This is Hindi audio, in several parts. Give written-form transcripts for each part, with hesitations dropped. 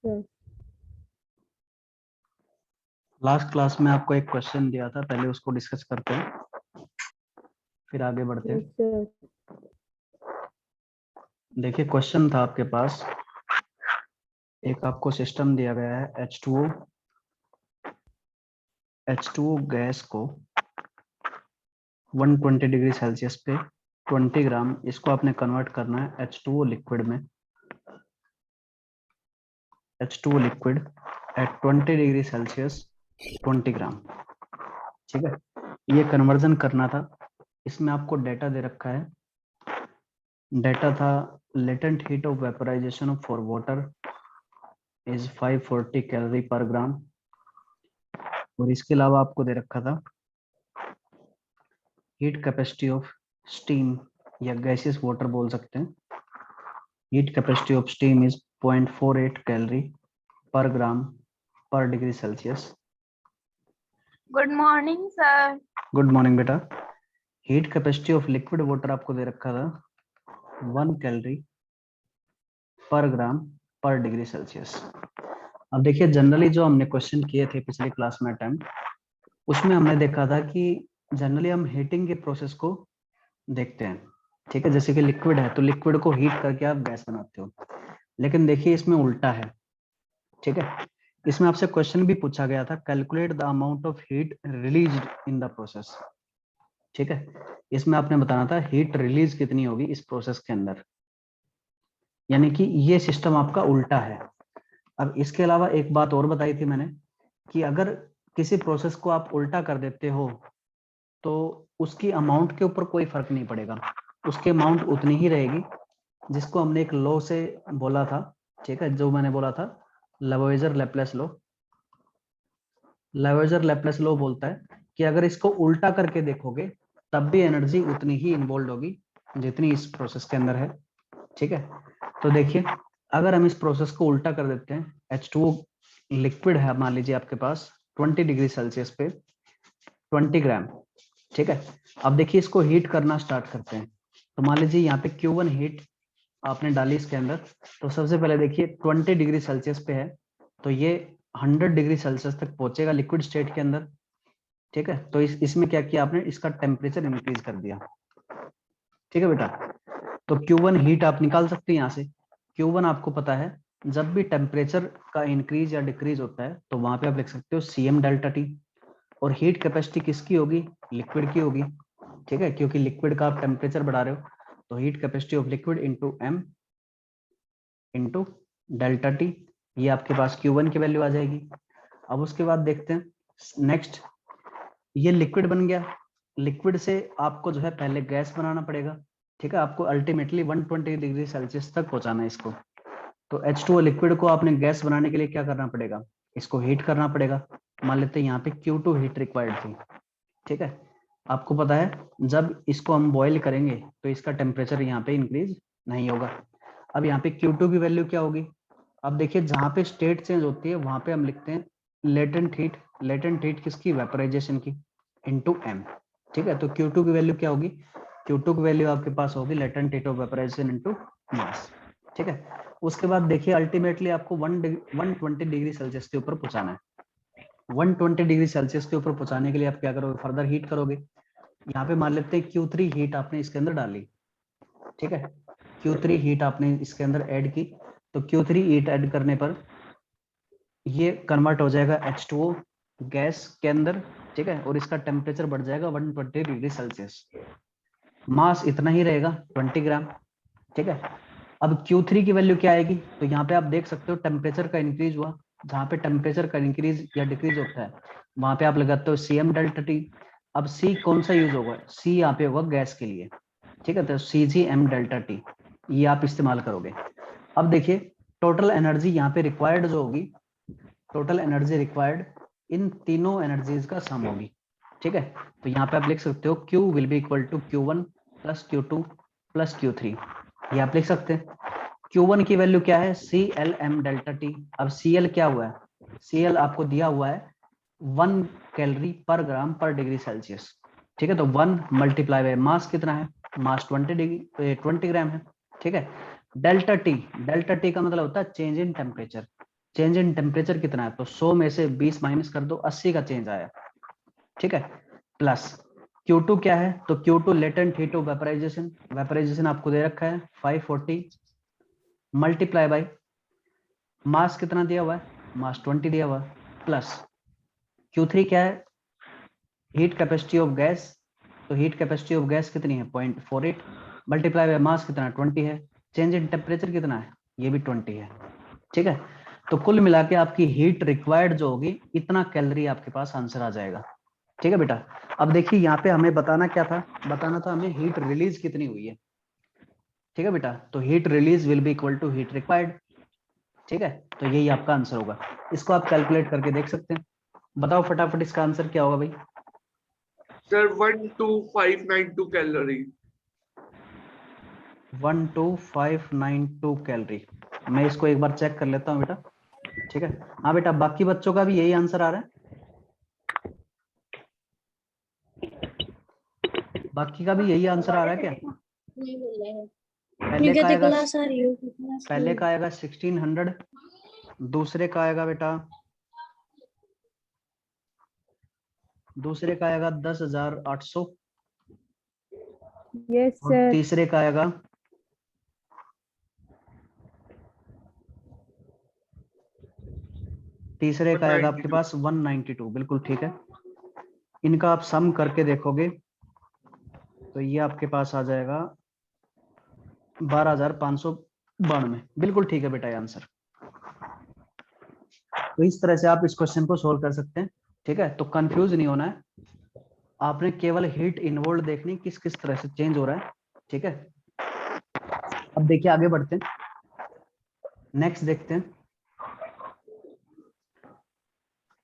sir. लास्ट क्लास में आपको एक क्वेश्चन दिया था, पहले उसको डिस्कस करते हैं फिर आगे बढ़ते Yes, हैं। sir. देखिए क्वेश्चन था आपके पास, एक आपको सिस्टम दिया गया है H2O गैस को 120 डिग्री सेल्सियस पे 20 ग्राम, इसको आपने कन्वर्ट करना है H2O लिक्विड में। H2O liquid at 20 degree Celsius 20 ग्राम, ठीक है। ये कन्वर्जन करना था। इसमें आपको डेटा दे रखा है, डेटा था latent heat of vaporization for water is 540 calorie per gram, और इसके अलावा आपको दे रखा था हीट कैपेसिटी ऑफ स्टीम या गैसियस वाटर बोल सकते हैं। Heat capacity of steam is 0.48 calorie per gram per degree Celsius. Good morning sir. Good morning बेटा। Heat capacity of liquid water आपको दे रखा था 1 calorie per gram per degree Celsius. अब देखिए जनरली जो हमने क्वेश्चन किए थे पिछली क्लास में अटेम्प्ट, उसमें हमने देखा था कि जनरली हम हीटिंग के प्रोसेस को देखते हैं, ठीक है। जैसे कि लिक्विड है तो लिक्विड को हीट करके आप गैस बनाते हो, लेकिन देखिए इसमें उल्टा है, ठीक है। इसमें आपसे क्वेश्चन भी पूछा गया था, calculate the amount of heat released in the process, ठीक है। इसमें आपने बताना था हीट रिलीज कितनी होगी इस प्रोसेस के अंदर, यानी कि ये सिस्टम आपका उल्टा है। अब इसके अलावा एक बात और बताई थी मैंने कि अगर किसी प्रोसेस को आप उल्टा कर देते हो तो उसकी अमाउंट के ऊपर कोई फर्क नहीं पड़ेगा, उसकी अमाउंट उतनी ही रहेगी, जिसको हमने एक लॉ से बोला था, ठीक है। जो मैंने बोला था लावोइजर लैप्लेस लॉ। लावोइजर लैप्लेस लॉ बोलता है कि अगर इसको उल्टा करके देखोगे तब भी एनर्जी उतनी ही इन्वॉल्व होगी जितनी इस प्रोसेस के अंदर है, ठीक है। तो देखिए अगर हम इस प्रोसेस को उल्टा कर देते हैं, H2O लिक्विड है मान लीजिए आपके पास 20 डिग्री सेल्सियस पे 20 ग्राम, ठीक है। अब देखिए इसको हीट करना स्टार्ट करते हैं, तो मान लीजिए यहाँ पे Q1 हीट आपने डाली इसके अंदर, तो सबसे पहले देखिए 20 डिग्री सेल्सियस पे है तो ये 100 डिग्री सेल्सियस तक पहुंचेगा लिक्विड स्टेट के अंदर, ठीक है। तो इसमें क्या किया आपने, इसका टेम्परेचर इंक्रीज कर दिया, ठीक है बेटा। तो Q1 हीट आप निकाल सकते हैं यहाँ से। Q1 आपको पता है जब भी टेम्परेचर का इंक्रीज या डिक्रीज होता है तो वहां पे आप लिख सकते हो CM डेल्टा टी, और हीट कैपेसिटी किसकी होगी, लिक्विड की होगी, ठीक है, क्योंकि लिक्विड का आप टेम्परेचर बढ़ा रहे हो, तो heat capacity of liquid into M into delta T, ये आपके पास Q1 की वैल्यू आ जाएगी। अब उसके बाद देखते हैं नेक्स्ट, ये लिक्विड बन गया, लिक्विड से आपको जो है पहले गैस बनाना पड़ेगा, ठीक है। आपको अल्टीमेटली 120 डिग्री सेल्सियस तक पहुंचाना है इसको। तो H2O लिक्विड को आपने गैस बनाने के लिए क्या करना पड़ेगा, इसको हीट करना पड़ेगा। मान लेते हैं यहाँ पे Q2 हीट रिक्वायर्ड थी, ठीक है। आपको पता है जब इसको हम बॉईल करेंगे तो इसका टेम्परेचर यहाँ पे इंक्रीज नहीं होगा। अब यहाँ पे Q2 की वैल्यू क्या होगी, अब देखिए जहाँ पे स्टेट चेंज होती है वहां पे हम लिखते हैं लेटेंट हीट। लेटेंट हीट किसकी, वेपोराइजेशन की, इंटू M, ठीक है। तो Q2 की वैल्यू क्या होगी, Q2 की वैल्यू आपके पास होगी latent heat of vaporisation into mass, ठीक है। उसके बाद देखिए अल्टीमेटली आपको 120 डिग्री सेल्सियस के ऊपर पहुंचाना है। 120 डिग्री सेल्सियस के ऊपर पहुंचाने के लिए आप क्या करोगे, फर्दर हीट करोगे। यहाँ पे मान लेते हैं Q3 हीट आपने इसके अंदर डाली, ठीक है। Q3 हीट आपने इसके अंदर ऐड की, तो Q3 हीट ऐड करने पर ये कन्वर्ट हो जाएगा H2O गैस के अंदर, ठीक है, और इसका टेम्परेचर बढ़ जाएगा 120 डिग्री सेल्सियस। मास इतना ही रहेगा 20 ग्राम, ठीक है। अब Q3 की वैल्यू क्या आएगी, तो यहाँ पे आप देख सकते हो टेम्परेचर का इंक्रीज हुआ, जहाँ पे टेम्परेचर का इंक्रीज या डिक्रीज होता है वहां पे आप लगाते हो CM डेल्टा टी। अब C कौन सा यूज होगा, C यहाँ पे होगा गैस के लिए, ठीक है। तो CGM डेल्टा टी ये आप इस्तेमाल करोगे। अब देखिए टोटल एनर्जी यहाँ पे रिक्वायर्ड जो होगी, टोटल एनर्जी रिक्वायर्ड इन तीनों एनर्जीज का सम होगी, ठीक है। तो यहाँ पे आप लिख सकते हो Q will be equal to Q1 plus Q2 plus Q3, ये आप लिख सकते हैं। Q1 की वैल्यू क्या है, CLM डेल्टा टी। अब CL क्या हुआ है, CL आपको दिया हुआ है 1 calorie per gram per degree Celsius, ठीक है। तो 1 मल्टीप्लाई बाय मास कितना है, मास 20 ग्राम है, ठीक है। डेल्टा टी, डेल्टा टी का मतलब होता है change in temperature, change in temperature कितना है, तो 100 में से 20 माइनस कर दो, 80 का चेंज आया, ठीक है। प्लस Q2 क्या है, तो Q2 latent heat of vaporisation, vaporisation आपको दे रखा है 540 मल्टीप्लाई बाय मास कितना दिया हुआ है, मास 20 दिया हुआ है, प्लस Q3 क्या है, हीट कैपेसिटी ऑफ गैस, तो हीट कैपेसिटी ऑफ गैस कितनी है 0.48 मल्टीप्लाई बाय मास कितना 20 है, चेंज इन टेम्परेचर कितना है, ये भी 20 है, ठीक है। तो कुल मिला के आपकी हीट रिक्वायर्ड जो होगी इतना कैलोरी आपके पास आंसर आ जाएगा, ठीक है बेटा। अब देखिए यहाँ पे हमें बताना क्या था, बताना था हमें हीट रिलीज कितनी हुई है, ठीक है बेटा। तो heat release will be equal to heat required, ठीक है। तो यही आपका आंसर होगा, इसको आप कैलकुलेट करके देख सकते हैं। बताओ फटाफट इसका आंसर क्या होगा भाई। Sir 12592 calorie. 12592 कैलोरी। मैं इसको एक बार चेक कर लेता हूँ बेटा, ठीक है। हाँ बेटा, बाकी बच्चों का भी यही आंसर आ रहा है, बाकी का भी यही आंसर आ रहा है क्या? पहले का आएगा, पहले का आएगा 1600, दूसरे का आएगा बेटा, दूसरे का आएगा 10,800, यस और सर। तीसरे का आएगा, तीसरे का आएगा आपके पास 192, बिल्कुल ठीक है। इनका आप सम करके देखोगे तो ये आपके पास आ जाएगा 12,592, बिल्कुल ठीक है बेटा ये आंसर। तो इस तरह से आप इस क्वेश्चन को सोल्व कर सकते हैं, ठीक है। तो कंफ्यूज नहीं होना है, आपने केवल हीट इन्वॉल्व देखनी किस किस तरह से चेंज हो रहा है, ठीक है। अब देखिए आगे बढ़ते हैं, नेक्स्ट देखते हैं।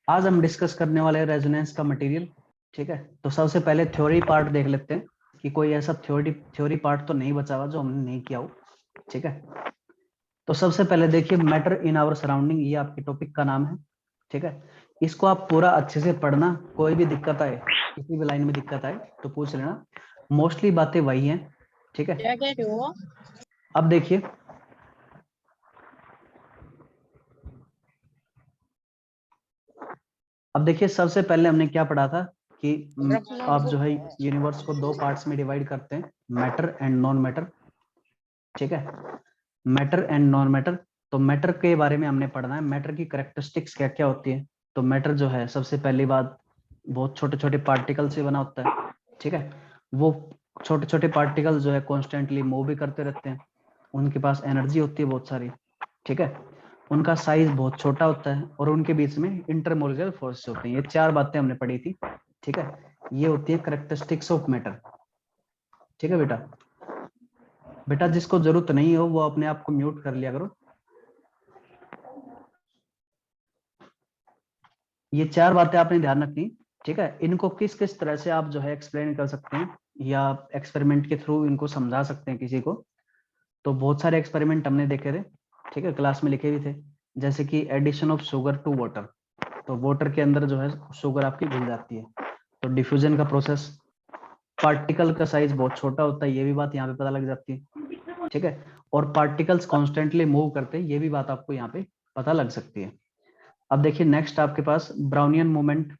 आज हम डिस्कस करने वाले हैं रेजोनेंस का मटेरियल, ठीक है। तो सबसे पहले थ्योरी पार्ट देख लेते हैं कि कोई ऐसा थ्योरी पार्ट तो नहीं बचा हुआ जो हमने नहीं किया हो, ठीक है। तो सबसे पहले देखिए मैटर इन आवर सराउंडिंग, ये आपके टॉपिक का नाम है, ठीक है। इसको आप पूरा अच्छे से पढ़ना, कोई भी दिक्कत आए, किसी भी लाइन में दिक्कत आए तो पूछ लेना, मोस्टली बातें वही हैं, ठीक है। अब देखिए, अब देखिए सबसे पहले हमने क्या पढ़ा था कि आप जो है यूनिवर्स को दो पार्ट्स में डिवाइड करते हैं, मैटर एंड नॉन मैटर, ठीक है। मैटर एंड नॉन मैटर, तो मैटर के बारे में हमने पढ़ना है, मैटर की कैरेक्टरिस्टिक्स क्या क्या होती है। तो मैटर जो है सबसे पहली बात बहुत छोटे छोटे पार्टिकल से बना होता है, ठीक है। वो छोटे छोटे पार्टिकल जो है कॉन्स्टेंटली मूव भी करते रहते हैं, उनके पास एनर्जी होती है बहुत सारी, ठीक है। उनका साइज बहुत छोटा होता है और उनके बीच में इंटरमोलिकुलर फोर्स होते हैं। ये चार बातें हमने पढ़ी थी, ठीक है। ये होती है कैरेक्टरिस्टिक्स ऑफ मैटर, ठीक है बेटा। बेटा जिसको जरूरत नहीं हो वो अपने आप को म्यूट कर लिया करो। ये चार बातें आपने ध्यान रखनी, ठीक है। इनको किस किस तरह से आप जो है एक्सप्लेन कर सकते हैं या एक्सपेरिमेंट के थ्रू इनको समझा सकते हैं किसी को। तो बहुत सारे एक्सपेरिमेंट हमने देखे थे, ठीक है, क्लास में लिखे भी थे, जैसे कि addition of sugar to water, तो वाटर के अंदर जो है शुगर आपकी घुल जाती है। तो डिफ्यूजन का प्रोसेस, पार्टिकल का साइज बहुत छोटा होता है, ये भी बात यहाँ पे पता लग जाती है, ठीक है। और पार्टिकल्स कॉन्स्टेंटली मूव करते हैं, ये भी बात आपको यहाँ पे पता लग सकती है। अब देखिए नेक्स्ट आपके पास ब्राउनियन मूवमेंट,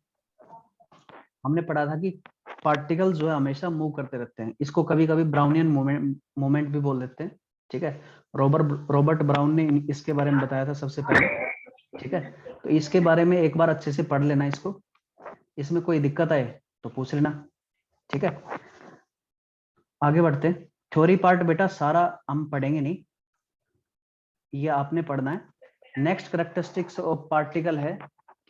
हमने पढ़ा था कि पार्टिकल्स जो है हमेशा मूव करते रहते हैं, इसको कभी कभी ब्राउनियन मूवमेंट भी बोल देते हैं, ठीक है। रॉबर्ट ब्राउन ने इसके बारे में बताया था सबसे पहले, ठीक है। तो इसके बारे में एक बार अच्छे से पढ़ लेना इसको, इसमें कोई दिक्कत आए तो पूछ लेना, ठीक है। आगे बढ़ते हैं, थ्योरी पार्ट बेटा सारा हम पढ़ेंगे नहीं, ये आपने पढ़ना है। नेक्स्ट कैरेक्टरिस्टिक्स ऑफ पार्टिकल है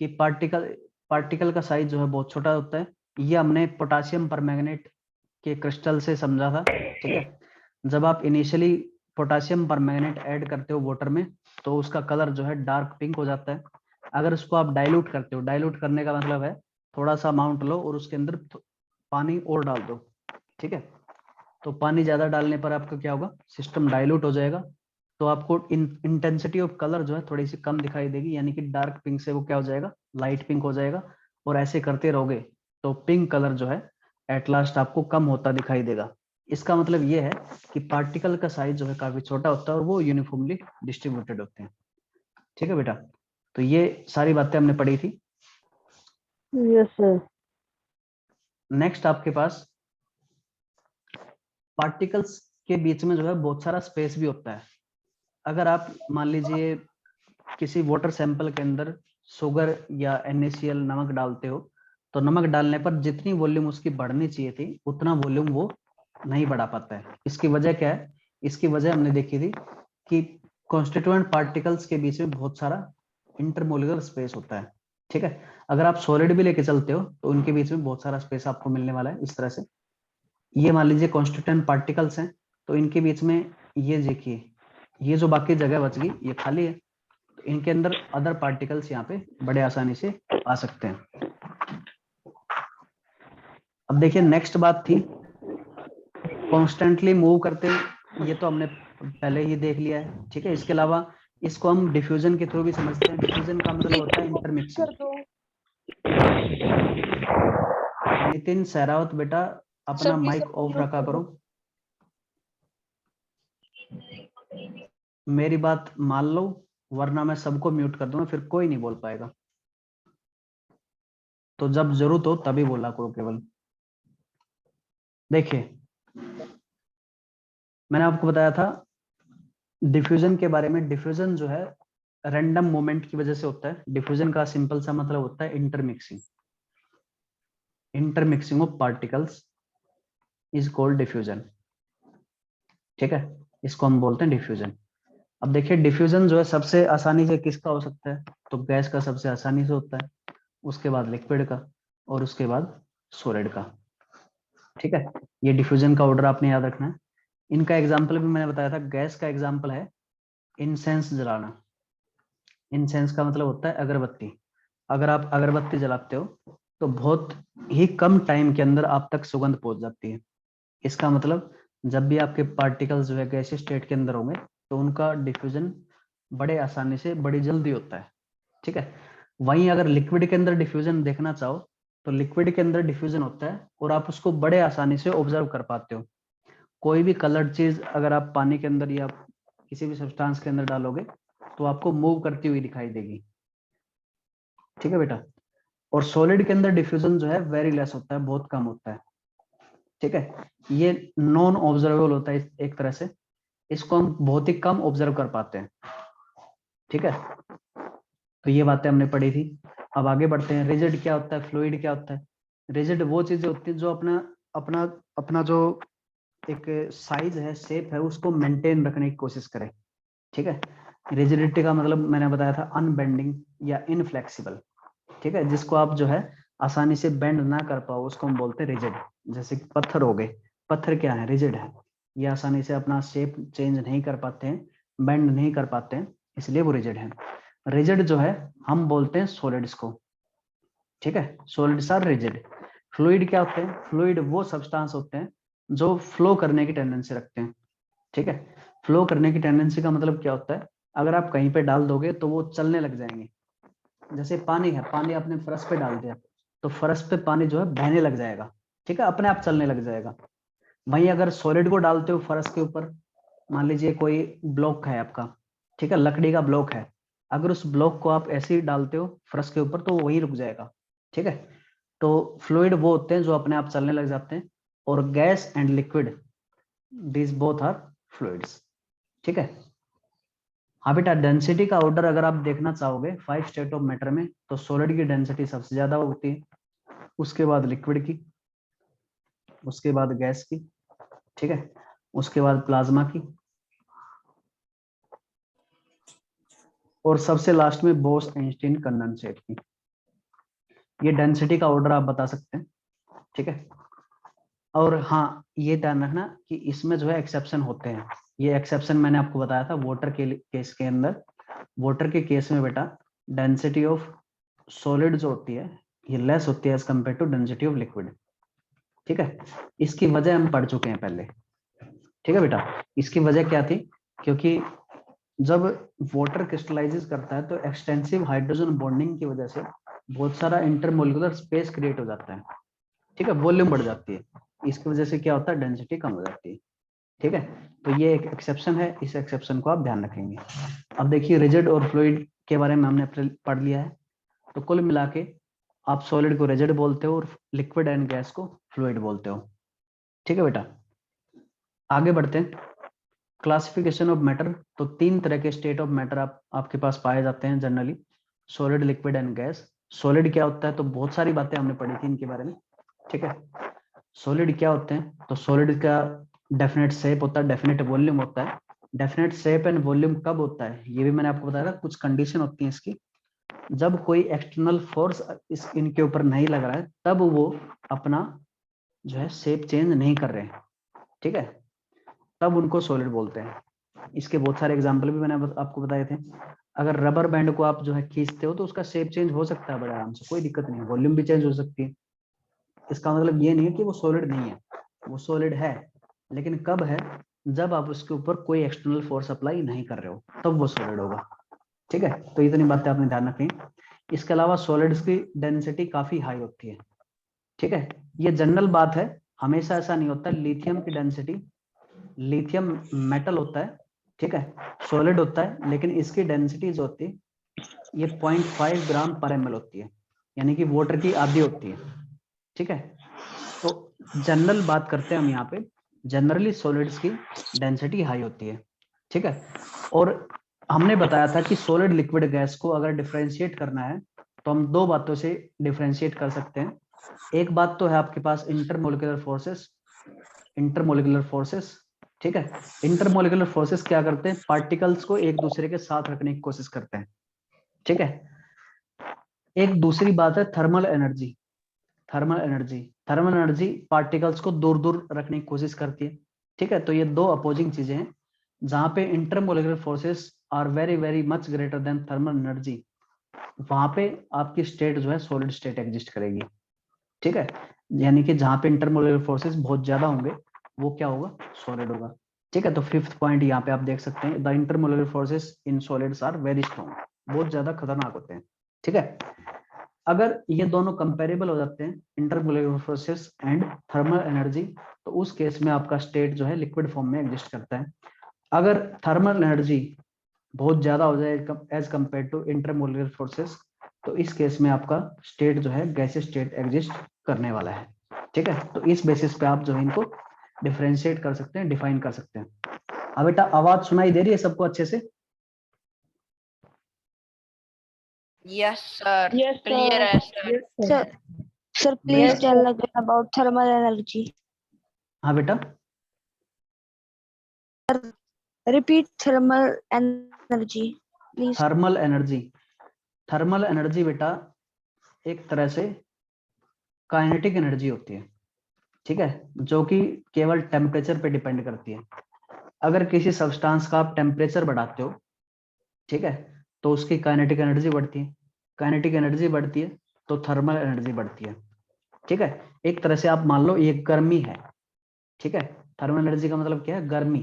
कि पार्टिकल का साइज जो है बहुत छोटा होता है, ये हमने पोटासियम परमैंगनेट के क्रिस्टल से समझा था, ठीक है। जब आप इनिशियली पोटासियम परमैंगनेट ऐड करते हो वाटर में तो उसका कलर जो है डार्क पिंक हो जाता है। अगर उसको आप डाइल्यूट करते हो, डाइल्यूट करने का मतलब है थोड़ा सा अमाउंट लो और उसके अंदर पानी और डाल दो, ठीक है। तो पानी ज्यादा डालने पर आपका क्या होगा, सिस्टम डाइल्यूट हो जाएगा, तो आपको इंटेंसिटी ऑफ कलर जो है थोड़ी सी कम दिखाई देगी, यानी कि डार्क पिंक से वो क्या हो जाएगा, लाइट पिंक हो जाएगा। और ऐसे करते रहोगे तो पिंक कलर जो है एट लास्ट आपको कम होता दिखाई देगा। इसका मतलब ये है कि पार्टिकल का साइज जो है काफी छोटा होता है और वो यूनिफॉर्मली डिस्ट्रीब्यूटेड होते हैं, ठीक है बेटा। तो ये सारी बातें हमने पढ़ी थी। Yes sir. नेक्स्ट आपके पास पार्टिकल्स के बीच में जो है बहुत सारा स्पेस भी होता है। अगर आप मान लीजिए किसी वाटर सैंपल के अंदर शुगर या NaCl नमक डालते हो, तो नमक डालने पर जितनी वॉल्यूम उसकी बढ़नी चाहिए थी उतना वॉल्यूम वो नहीं बढ़ा पाता है। इसकी वजह क्या है? इसकी वजह हमने देखी थी कि कॉन्स्टिट्यूएंट पार्टिकल्स के बीच में बहुत सारा इंटरमोलिकुलर स्पेस होता है। ठीक है, अगर आप सॉलिड भी लेके चलते हो तो उनके बीच में बहुत सारा स्पेस आपको मिलने वाला है। इस तरह से ये मान लीजिए कॉन्स्टिट्यूएंट पार्टिकल्स हैं, तो इनके बीच में ये देखिए, ये जो बाकी जगह बच गई ये खाली है, तो इनके अंदर अदर पार्टिकल्स यहाँ पे बड़े आसानी से आ सकते हैं। अब देखिए नेक्स्ट बात थी कॉन्स्टेंटली मूव करते हैं, ये तो हमने पहले ही देख लिया है। ठीक है, इसके अलावा इसको हम डिफ्यूजन के थ्रू भी समझते हैं। डिफ्यूजन का मतलब होता है इंटरमिक्सिंग। नितिन सहरावत बेटा अपना माइक ऑफ रखा करो, मेरी बात मान लो, वरना मैं सबको म्यूट कर दूंगा, फिर कोई नहीं बोल पाएगा। तो जब जरूरत हो तभी बोला करो केवल। देखिए मैंने आपको बताया था डिफ्यूजन के बारे में। डिफ्यूजन जो है रैंडम मूवमेंट की वजह से होता है। डिफ्यूजन का सिंपल सा मतलब होता है intermixing. Intermixing of particles is called diffusion. ठीक है, इसको हम बोलते हैं डिफ्यूजन। अब देखिए डिफ्यूजन जो है सबसे आसानी से किसका हो सकता है? तो गैस का सबसे आसानी से होता है, उसके बाद लिक्विड का, और उसके बाद सॉलिड का। ठीक है, ये डिफ्यूजन का ऑर्डर आपने याद रखना है। इनका एग्जाम्पल भी मैंने बताया था। गैस का एग्जाम्पल है इंसेंस जलाना। इंसेंस का मतलब होता है अगरबत्ती। अगर आप अगरबत्ती जलाते हो तो बहुत ही कम टाइम के अंदर आप तक सुगंध पहुंच जाती है। इसका मतलब जब भी आपके पार्टिकल्स जो है गैस स्टेट के अंदर होंगे तो उनका डिफ्यूजन बड़े आसानी से बड़ी जल्दी होता है। ठीक है, वहीं अगर लिक्विड के अंदर डिफ्यूजन देखना चाहो तो लिक्विड के अंदर डिफ्यूजन होता है और आप उसको बड़े आसानी से ऑब्जर्व कर पाते हो। कोई भी कलर्ड चीज अगर आप पानी के अंदर या किसी भी सब्सटेंस के अंदर डालोगे तो आपको मूव करती हुई दिखाई देगी। ठीक है बेटा, और सॉलिड के अंदर डिफ्यूजन जो है वेरी लेस होता है, बहुत कम होता है। ठीक है, ये नॉन ऑब्जर्वेबल होता है एक तरह से, इसको हम बहुत ही कम ऑब्जर्व कर पाते हैं। ठीक है, तो ये बातें हमने पढ़ी थी। अब आगे बढ़ते हैं। रिजिड क्या होता है, फ्लूइड क्या होता है? रिजिड वो चीजें होती है जो अपना अपना अपना जो एक साइज है, शेप है, उसको मेंटेन रखने की कोशिश करे। ठीक है, रिजिडिटी का मतलब मैंने बताया था अनबेंडिंग या इनफ्लेक्सिबल। ठीक है, जिसको आप जो है आसानी से बेंड ना कर पाओ उसको हम बोलते हैं रिजिड। जैसे कि पत्थर हो गए, पत्थर क्या है? रिजिड है। ये आसानी से अपना शेप चेंज नहीं कर पाते हैं, बेंड नहीं कर पाते हैं, इसलिए वो रिजिड है। रिजिड जो है हम बोलते हैं सॉलिड्स को। ठीक है, सॉलिड्स आर रिजिड। फ्लूइड क्या होते हैं? फ्लूइड वो सब्सटेंस होते हैं जो फ्लो करने की टेंडेंसी रखते हैं। ठीक है, फ्लो करने की टेंडेंसी का मतलब क्या होता है? अगर आप कहीं पे डाल दोगे तो वो चलने लग जाएंगे। जैसे पानी है, पानी आपने फर्श पे डाल दिया तो फर्श पे पानी जो है बहने लग जाएगा। ठीक है, अपने आप चलने लग जाएगा। वहीं अगर सॉलिड को डालते हो फर्श के ऊपर, मान लीजिए कोई ब्लॉक है आपका, ठीक है, लकड़ी का ब्लॉक है, अगर उस ब्लॉक को आप ऐसे ही डालते हो फर्श के ऊपर तो वो वहीं रुक जाएगा। ठीक है, तो फ्लूइड वो होते हैं जो अपने आप चलने लग जाते हैं, और gas and liquid this both are fluids. ठीक है, हाँ बेटा, डेंसिटी का ऑर्डर अगर आप देखना चाहोगे 5 स्टेट ऑफ मैटर में तो सॉलिड की डेंसिटी सबसे ज्यादा होती है, उसके बाद लिक्विड की, उसके बाद गैस की, ठीक है, उसके बाद प्लाज्मा की, और सबसे लास्ट में बोस आइंस्टीन कंडेंसेट की। ये डेंसिटी का ऑर्डर आप बता सकते हैं। ठीक है, और हाँ ये ध्यान रखना कि इसमें जो है एक्सेप्शन होते हैं। ये एक्सेप्शन मैंने आपको बताया था वाटर के केस के अंदर। वाटर के केस में बेटा डेंसिटी ऑफ सॉलिड जो होती है ये लेस होती है as compare to density of liquid. ठीक है, इसकी वजह हम पढ़ चुके हैं पहले। ठीक है बेटा, इसकी वजह क्या थी? क्योंकि जब वाटर क्रिस्टलाइजेस करता है तो एक्सटेंसिव हाइड्रोजन बॉन्डिंग की वजह से बहुत सारा इंटरमोलिकुलर स्पेस क्रिएट हो जाता है। ठीक है, वॉल्यूम बढ़ जाती है, इसकी वजह से क्या होता है? डेंसिटी कम हो जाती है। ठीक है, तो ये एक एक्सेप्शन है, इस एक्सेप्शन को आप ध्यान रखेंगे। अब देखिए रिजिड और फ्लूइड के बारे में हमने पढ़ लिया है। तो कुल मिला के आप सॉलिड को रिजिड बोलते हो और लिक्विड एंड गैस को फ्लूइड बोलते हो। ठीक है बेटा, आगे बढ़ते हैं। क्लासिफिकेशन ऑफ मैटर, तो 3 तरह के स्टेट ऑफ मैटर आपके पास पाए जाते हैं generally, solid, liquid and gas. Solid क्या होता है, तो बहुत सारी बातें हमने पढ़ी थी इनके बारे में। ठीक है, सॉलिड क्या होते हैं, तो सॉलिड का डेफिनेट शेप होता है, डेफिनेट वॉल्यूम होता है। डेफिनेट शेप एंड वॉल्यूम कब होता है, ये भी मैंने आपको बताया था। कुछ कंडीशन होती है इसकी, जब कोई एक्सटर्नल फोर्स इस इनके ऊपर नहीं लग रहा है तब वो अपना जो है शेप चेंज नहीं कर रहे हैं। ठीक है, तब उनको सॉलिड बोलते हैं। इसके बहुत सारे एग्जांपल भी मैंने आपको बताए थे। अगर रबर बैंड को आप जो है खींचते हो तो उसका शेप चेंज हो सकता है बड़े आराम से, कोई दिक्कत नहीं है, वॉल्यूम भी चेंज हो सकती है। इसका मतलब ये नहीं है कि वो सॉलिड नहीं है, वो सॉलिड है, लेकिन कब है, जब आप उसके ऊपर कोई एक्सटर्नल फोर्स अप्लाई नहीं कर रहे हो तब वो सॉलिड होगा। ठीक है, तो इतनी बातें आपने ध्यान रखनी। इसके अलावा सॉलिड्स की डेंसिटी काफी हाई होती है। ठीक है, ये जनरल बात है, हमेशा ऐसा नहीं होता। लिथियम की डेंसिटी, लिथियम मेटल होता है, ठीक है, सॉलिड होता है, लेकिन इसकी डेंसिटी जो होती है ये 0.5 ग्राम पर ml होती है, यानी कि वाटर की आधी होती है। ठीक है, तो जनरल बात करते हैं हम यहाँ पे, जनरली सॉलिड्स की डेंसिटी हाई होती है। ठीक है, और हमने बताया था कि सॉलिड, लिक्विड, गैस को अगर डिफरेंशिएट करना है तो हम 2 बातों से डिफरेंशिएट कर सकते हैं। एक बात तो है आपके पास इंटरमोलिकुलर फोर्सेस, इंटरमोलिकुलर फोर्सेस। ठीक है, इंटरमोलिकुलर फोर्सेस क्या करते हैं, पार्टिकल्स को एक दूसरे के साथ रखने की कोशिश करते हैं। ठीक है, एक दूसरी बात है thermal energy. Thermal energy, thermal energy particles को दूर दूर रखने की कोशिश करती है। ठीक है, तो ये 2 अपोजिंग चीजें हैं। जहां पे intermolecular forces are very very much greater than thermal energy, वहां पे आपकी स्टेट जो है सॉलिड स्टेट एग्जिस्ट करेगी। ठीक है, यानी कि जहां पे इंटरमोलिकुलर फोर्सेस बहुत ज्यादा होंगे वो क्या होगा, सॉलिड होगा। ठीक है, तो 5th पॉइंट यहाँ पे आप देख सकते हैं, the intermolecular forces in solids are very strong, बहुत ज्यादा खतरनाक होते हैं। ठीक है, अगर ये दोनों कंपेरेबल हो जाते हैं, intermolecular forces and thermal energy, तो उस केस में आपका स्टेट जो है लिक्विड फॉर्म में एग्जिस्ट करता है। अगर थर्मल एनर्जी बहुत ज्यादा हो जाए as compare to intermolecular forces, तो इस केस में आपका स्टेट जो है गैसीय स्टेट एग्जिस्ट करने वाला है। ठीक है, तो इस बेसिस पे आप जो है इनको डिफरेंशिएट कर सकते हैं, डिफाइन कर सकते हैं। अब बेटा आवाज सुनाई दे रही है सबको अच्छे से? Yes, sir. Yes, Clear sir. as sir. Yes, sir. Sir, sir, please Yes, tell sir. again about thermal energy. हाँ बेटा, Repeat thermal energy, please. Thermal energy, thermal energy बेटा एक तरह से काइनेटिक एनर्जी होती है। ठीक है, जो कि केवल टेम्परेचर पे डिपेंड करती है। अगर किसी सब्सटेंस का आप टेम्परेचर बढ़ाते हो, ठीक है, तो उसकी काइनेटिक एनर्जी बढ़ती है। काइनेटिक एनर्जी बढ़ती है तो थर्मल एनर्जी बढ़ती है। ठीक है, एक तरह से आप मान लो ये गर्मी है। ठीक है, थर्मल एनर्जी का मतलब क्या है, गर्मी।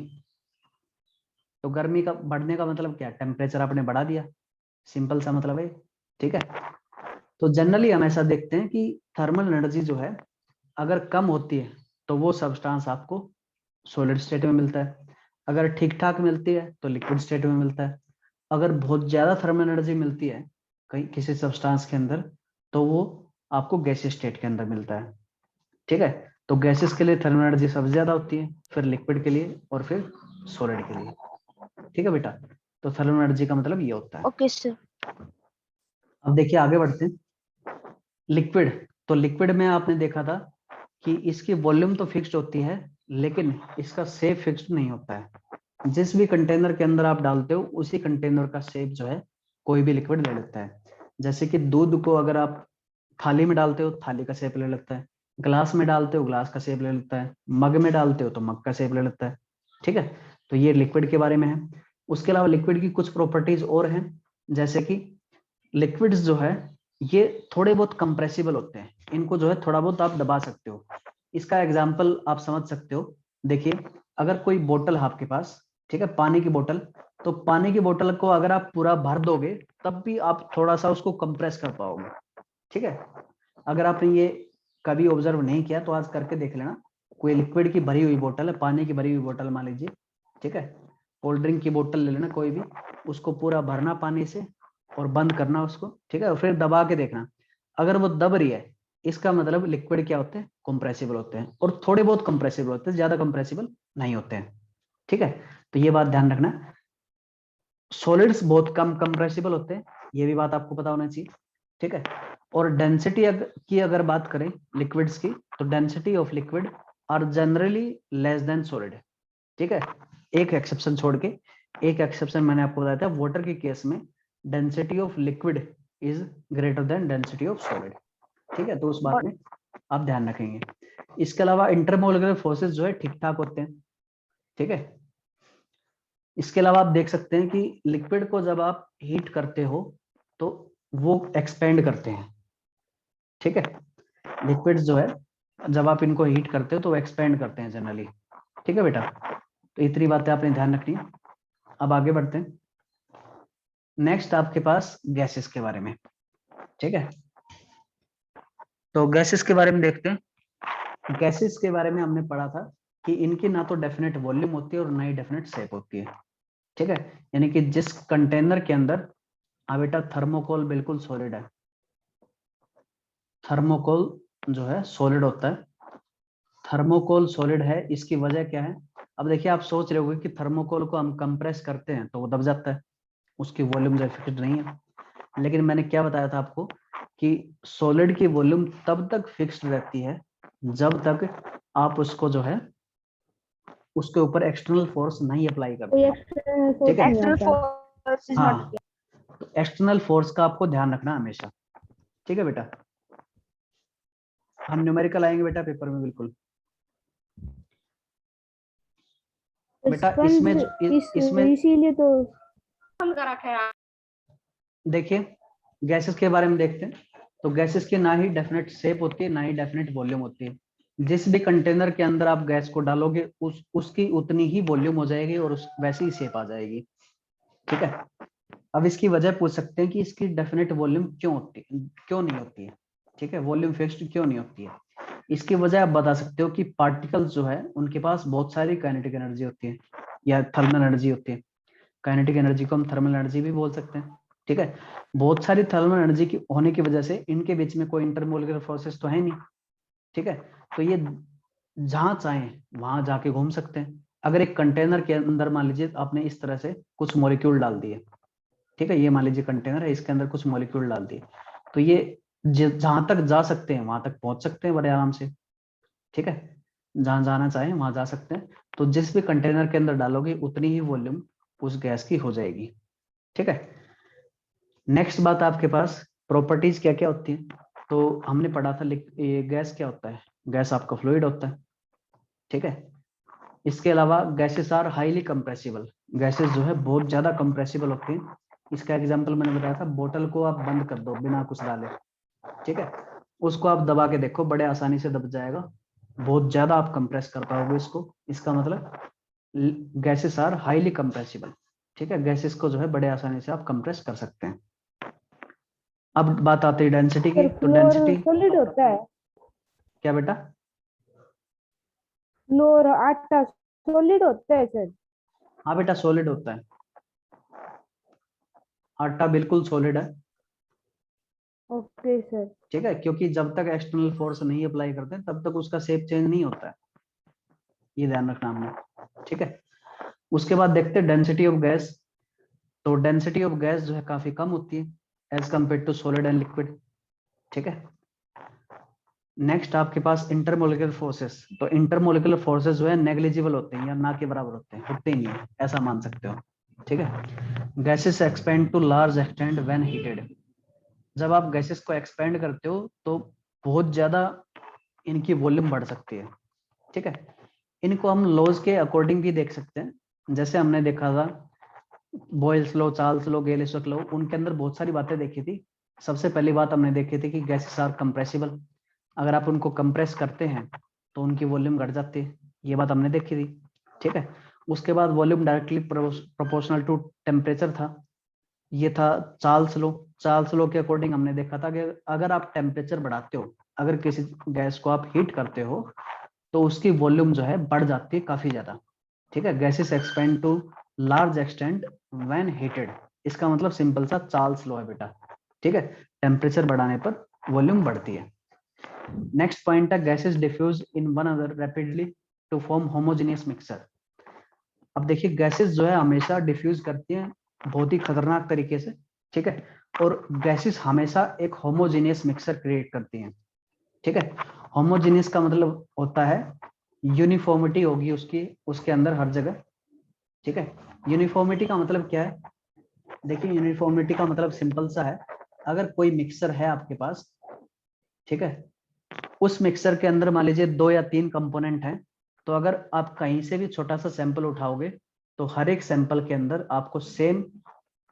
तो गर्मी का बढ़ने का मतलब क्या, टेम्परेचर आपने बढ़ा दिया, सिंपल सा मतलब है। ठीक है, तो जनरली हम ऐसा देखते हैं कि थर्मल एनर्जी जो है अगर कम होती है तो वो सब्सटेंस आपको सॉलिड स्टेट में मिलता है, अगर ठीक ठाक मिलती है तो लिक्विड स्टेट में मिलता है। अगर बहुत ज्यादा थर्मल एनर्जी मिलती है कहीं किसी सब्सटेंस के अंदर तो वो आपको गैसीय स्टेट के अंदर मिलता है। ठीक है, तो गैसेस के लिए थर्मल एनर्जी सबसे ज्यादा होती है, फिर लिक्विड के लिए और फिर सॉलिड के लिए। ठीक है बेटा, तो थर्मल एनर्जी का मतलब ये होता है। Okay, sir. अब देखिए आगे बढ़ते हैं। लिक्विड, तो लिक्विड में आपने देखा था कि इसकी वॉल्यूम तो फिक्स्ड होती है लेकिन इसका शेप फिक्स्ड नहीं होता है। जिस भी कंटेनर के अंदर आप डालते हो उसी कंटेनर का शेप जो है कोई भी लिक्विड ले लेता है। जैसे कि दूध को अगर आप थाली में डालते हो थाली का शेप ले लेता है, ग्लास में डालते हो ग्लास का शेप ले लेता है, मग में डालते हो तो मग का शेप ले लेता है। ठीक है, तो ये लिक्विड के बारे में है। उसके अलावा लिक्विड की कुछ प्रॉपर्टीज और हैं, जैसे कि लिक्विड्स जो है ये थोड़े बहुत कंप्रेसिबल होते हैं, इनको जो है थोड़ा बहुत आप दबा सकते हो। इसका एग्जाम्पल आप समझ सकते हो। देखिए अगर कोई बोतल है आपके पास, ठीक है, पानी की बोतल, तो पानी की बोतल को अगर आप पूरा भर दोगे तब भी आप थोड़ा सा उसको कंप्रेस कर पाओगे। ठीक है, अगर आपने ये कभी ऑब्जर्व नहीं किया तो आज करके देख लेना। कोई लिक्विड की भरी हुई बोतल है, पानी की भरी हुई बोतल मान लीजिए, ठीक है, कोल्ड ड्रिंक की बोतल ले लेना कोई भी, उसको पूरा भरना पानी से, और बंद करना उसको, ठीक है, और फिर दबा के देखना। अगर वो दब रही है इसका मतलब लिक्विड क्या होते हैं, कंप्रेसिबल होते हैं, और थोड़े बहुत कंप्रेसिबल होते हैं, ज्यादा कंप्रेसिबल नहीं होते हैं, ठीक है। तो ये बात ध्यान रखना। सॉलिड्स बहुत कम कंप्रेसिबल होते हैं, ये भी बात आपको पता होना चाहिए, ठीक है। और डेंसिटी की अगर बात करें लिक्विड्स की, तो density of liquid are generally less than solid, ठीक है। एक एक्सेप्शन छोड़ के, एक एक्सेप्शन मैंने आपको बताया था, वाटर के केस में density of liquid is greater than density of solid, ठीक है। तो उस बात में आप ध्यान रखेंगे। इसके अलावा इंटरमोलिकुलर फोर्सेस जो है ठीक ठाक होते हैं, ठीक है। इसके अलावा आप देख सकते हैं कि लिक्विड को जब आप हीट करते हो तो वो एक्सपेंड करते हैं, ठीक है। लिक्विड्स जो है जब आप इनको हीट करते हो तो एक्सपेंड करते हैं जनरली, ठीक है बेटा। तो इतनी बातें आपने ध्यान रखनी है। अब आगे बढ़ते हैं। नेक्स्ट आपके पास गैसेस के बारे में, ठीक है। तो गैसेस के बारे में देखते हैं। गैसेस के बारे में हमने पढ़ा था कि इनकी ना तो डेफिनेट वॉल्यूम होती है और ना ही डेफिनेट शेप होती है, ठीक है। यानी कि जिस कंटेनर के अंदर, हाँ बेटा थर्मोकोल बिल्कुल सॉलिड है, थर्मोकोल जो है सॉलिड होता है, थर्मोकोल सॉलिड है। इसकी वजह क्या है? अब देखिए आप सोच रहे होंगे कि थर्मोकोल को हम कंप्रेस करते हैं तो वो दब जाता है, उसकी वॉल्यूम जो फिक्स्ड नहीं है। लेकिन मैंने क्या बताया था आपको कि सॉलिड की वॉल्यूम तब तक फिक्स्ड रहती है जब तक आप उसको जो है उसके ऊपर एक्सटर्नल फोर्स नहीं अप्लाई करते कोई हैं, एक्सटर्नल फोर्स ठीक है। नहीं External आता। force is not हाँ, तो एक्सटर्नल फोर्स का आपको ध्यान रखना हमेशा, ठीक है बेटा। हम न्यूमेरिकल आएंगे बेटा पेपर में बिल्कुल। बेटा इसमें इसमें इसीलिए तो देखिए गैसेस के बारे में देखते हैं। तो गैसेस की ना ही डेफिनेट शेप होती है ना ही डेफिनेट वॉल्यूम होती है। जिस भी कंटेनर के अंदर आप गैस को डालोगे उसकी उतनी ही वॉल्यूम हो जाएगी और उस वैसी ही शेप आ जाएगी, ठीक है। अब इसकी वजह पूछ सकते हैं कि इसकी डेफिनेट वॉल्यूम क्यों होती है, क्यों नहीं होती है, ठीक है, वॉल्यूम फिक्स्ड क्यों नहीं होती है। इसकी वजह आप बता सकते हो कि पार्टिकल्स जो है उनके पास बहुत सारी काइनेटिक एनर्जी होती है या थर्मल एनर्जी होती है। काइनेटिक एनर्जी को हम थर्मल एनर्जी भी बोल सकते हैं, ठीक है। बहुत सारी थर्मल एनर्जी की होने की वजह से इनके बीच में कोई इंटरमोलिकुलर फोर्सेस तो है नहीं, ठीक है। तो ये जहां चाहे वहां जाके घूम सकते हैं। अगर एक कंटेनर के अंदर मान लीजिए आपने इस तरह से कुछ मॉलिक्यूल डाल दिए, ठीक है, ये मान लीजिए कंटेनर है, इसके अंदर कुछ मॉलिक्यूल डाल दिए, तो ये जहां तक जा सकते हैं वहां तक पहुंच सकते हैं बड़े आराम से, ठीक है। जहां जाना चाहे वहां जा सकते हैं। तो जिस भी कंटेनर के अंदर डालोगे उतनी ही वॉल्यूम उस गैस की हो जाएगी, ठीक है। नेक्स्ट बात आपके पास प्रॉपर्टीज क्या क्या होती हैं। तो हमने पढ़ा था ये गैस क्या होता है, गैस आपका फ्लूइड होता है, ठीक है। इसके अलावा gases are highly compressible, gases जो है बहुत ज्यादा कंप्रेसिबल होती हैं। इसका एग्जांपल मैंने बताया था, बोतल को आप बंद कर दो बिना कुछ डाले, ठीक है, उसको आप दबा के देखो बड़े आसानी से दब जाएगा, बहुत ज्यादा आप कंप्रेस कर पाओगे इसको। इसका मतलब गैसेस आर हाईली कंप्रेसिबल, ठीक है, गैसेस को जो है बड़े आसानी से आप कंप्रेस कर सकते हैं। अब बात आती है डेंसिटी की। सर तो फ्लोर डेंसिटी सॉलिड होता है, क्या बेटा? फ्लोर आटा सॉलिड होता है सर। हाँ बेटा सॉलिड होता है, आटा बिल्कुल सॉलिड है, ओके सर। ठीक है, क्योंकि जब तक एक्सटर्नल फोर्स नहीं अप्लाई करते तब तक उसका शेप चेंज नहीं होता है, ये ध्यान रखना हमने, ठीक है। उसके बाद देखते हैं डेंसिटी ऑफ गैस। तो डेंसिटी ऑफ गैस जो है काफी कम होती है as compare to solid and liquid, ठीक है। नेक्स्ट आपके पास इंटरमोलिकुलर फोर्सेस। तो इंटरमोलिकुलर फोर्सेस जो है नेग्लिजिबल होते हैं या ना के बराबर होते हैं, होते ही नहीं है, ऐसा मान सकते हो, ठीक है। Gases expand to large extent when heated. जब आप गैसेस को एक्सपेंड करते हो तो बहुत ज्यादा इनकी वॉल्यूम बढ़ सकती है, ठीक है। इनको हम लॉज के अकॉर्डिंग भी देख सकते हैं। जैसे हमने देखा था Boyle's law, Charles law, Gay-Lussac law, उनके अंदर बहुत सारी बातें देखी थी। सबसे पहली बात हमने देखी थी कि गैसेस आर कंप्रेसिबल, अगर आप उनको कंप्रेस करते हैं तो उनकी वॉल्यूम घट जाती है, ये बात हमने देखी थी, ठीक है। उसके बाद volume directly proportional to temperature था, ये था चार्ल्स लॉ। चार्ल्स लॉ के अकॉर्डिंग हमने देखा था कि अगर आप टेम्परेचर बढ़ाते हो, अगर किसी गैस को आप हीट करते हो तो उसकी वॉल्यूम जो है बढ़ जाती है काफी ज्यादा, ठीक है। Gases expand to large extent when heated, इसका मतलब सिंपल सा चार्ल्स लॉ है बेटा, ठीक है। टेम्परेचर बढ़ाने पर वॉल्यूम बढ़ती है। नेक्स्ट पॉइंट है gases diffuse in one other rapidly to form homogeneous mixture. अब देखिए गैसेस जो है हमेशा डिफ्यूज करती हैं बहुत ही खतरनाक तरीके से, ठीक है, और गैसेस हमेशा एक होमोजेनियस मिक्सचर क्रिएट करती हैं, ठीक है। होमोजेनियस का मतलब होता है यूनिफॉर्मिटी होगी उसकी, उसके अंदर हर जगह, ठीक है। यूनिफॉर्मिटी का मतलब क्या है, देखिए यूनिफॉर्मिटी का मतलब सिंपल सा है, अगर कोई मिक्सचर है आपके पास, ठीक है, उस मिक्सचर के अंदर मान लीजिए 2 या 3 कंपोनेंट हैं, तो अगर आप कहीं से भी छोटा सा सैंपल उठाओगे तो हर एक सैंपल के अंदर आपको सेम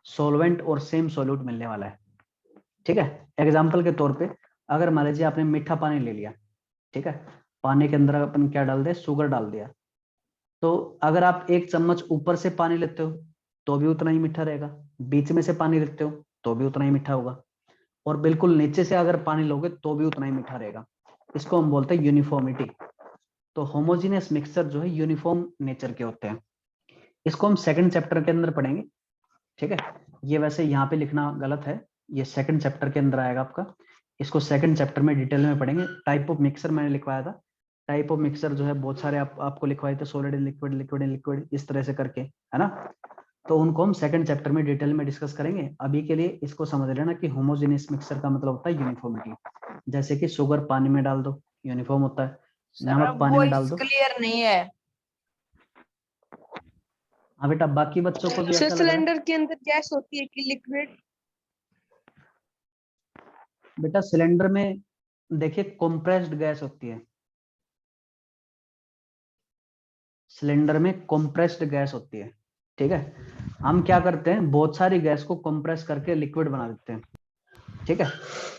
सॉल्वेंट और सेम सॉल्यूट मिलने वाला है, ठीक है। एग्जांपल के तौर पे अगर मान लीजिए आपने मीठा पानी ले लिया, ठीक है, पानी के अंदर अपन क्या डाल दिया, शुगर डाल दिया, तो अगर आप 1 चम्मच ऊपर से पानी लेते हो तो भी उतना ही मीठा रहेगा, बीच में से पानी लेते हो तो भी उतना ही मीठा होगा, और बिल्कुल नीचे से अगर पानी लोगे तो भी उतना ही मीठा रहेगा। इसको हम बोलते हैं यूनिफॉर्मिटी। तो होमोजेनियस मिक्सचर जो है यूनिफॉर्म नेचर के होते हैं। इसको हम सेकंड चैप्टर के अंदर पढ़ेंगे, ठीक है। ये वैसे यहाँ पे लिखना गलत है, ये सेकंड चैप्टर के अंदर आएगा आपका, इसको सेकंड चैप्टर में डिटेल में पढ़ेंगे। टाइप ऑफ मिक्सर मैंने लिखवाया था, टाइप ऑफ मिक्सर जो है बहुत सारे आपको लिखवाए थे, solid and liquid, liquid and liquid, इस तरह से करके, है ना। तो उनको हम सेकंड चैप्टर में डिटेल में डिस्कस करेंगे। अभी के लिए इसको समझ लेना कि होमोजेनियस मिक्सर का मतलब होता है यूनिफॉर्मिटी। जैसे कि शुगर पानी में डाल दो, यूनिफॉर्म होता है, सर नमक पानी में डाल वॉइस दो। क्लियर नहीं है। हाँ बेटा, बाकी बच्चों को भी सर ऐसा लग रहा है सिलेंडर के अंदर गैस होती है कि लिक्विड? बेटा, सिलेंडर में देखिए कंप्रेस्ड गैस होती है, सिलेंडर में कंप्रेस्ड गैस होती है, ठीक है। हम क्या करते हैं, बहुत सारी गैस को कंप्रेस करके लिक्विड बना देते हैं, ठीक है।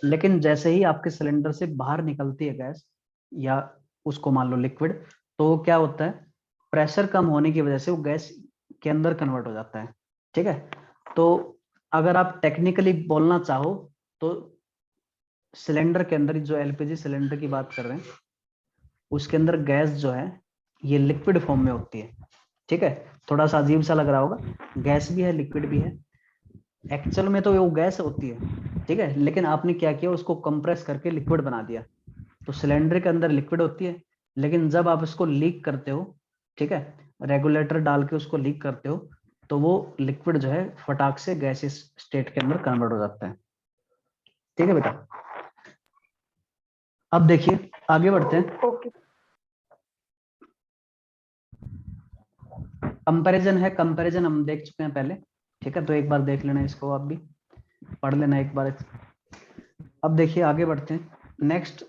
लेकिन जैसे ही आपके सिलेंडर से बाहर निकलती है गैस या उसको मान लो लिक्विड, तो वो क्या होता है, प्रेशर कम होने की वजह से वो गैस के अंदर कन्वर्ट हो जाता है, ठीक है। तो अगर आप टेक्निकली बोलना चाहो तो सिलेंडर के अंदर जो एलपीजी सिलेंडर की बात कर रहे हैं उसके अंदर गैस जो है ये लिक्विड फॉर्म में होती है, ठीक है। थोड़ा सा अजीब सा लग रहा होगा, गैस भी है लिक्विड भी है, एक्चुअल में तो वो गैस होती है, ठीक है, लेकिन आपने क्या किया, उसको कंप्रेस करके लिक्विड बना दिया। तो सिलेंडर के अंदर लिक्विड होती है, लेकिन जब आप इसको लीक करते हो, ठीक है, रेगुलेटर डाल के उसको लीक करते हो, तो वो लिक्विड जो है फटाक से गैसियस स्टेट के अंदर कन्वर्ट हो जाता है, ठीक है बेटा। अब देखिए आगे बढ़ते हैं। ओके। कंपैरिजन है, कंपैरिजन हम देख चुके हैं पहले, ठीक है, तो एक बार देख लेना इसको, आप भी पढ़ लेना एक बार। अब देखिए आगे बढ़ते हैं। नेक्स्ट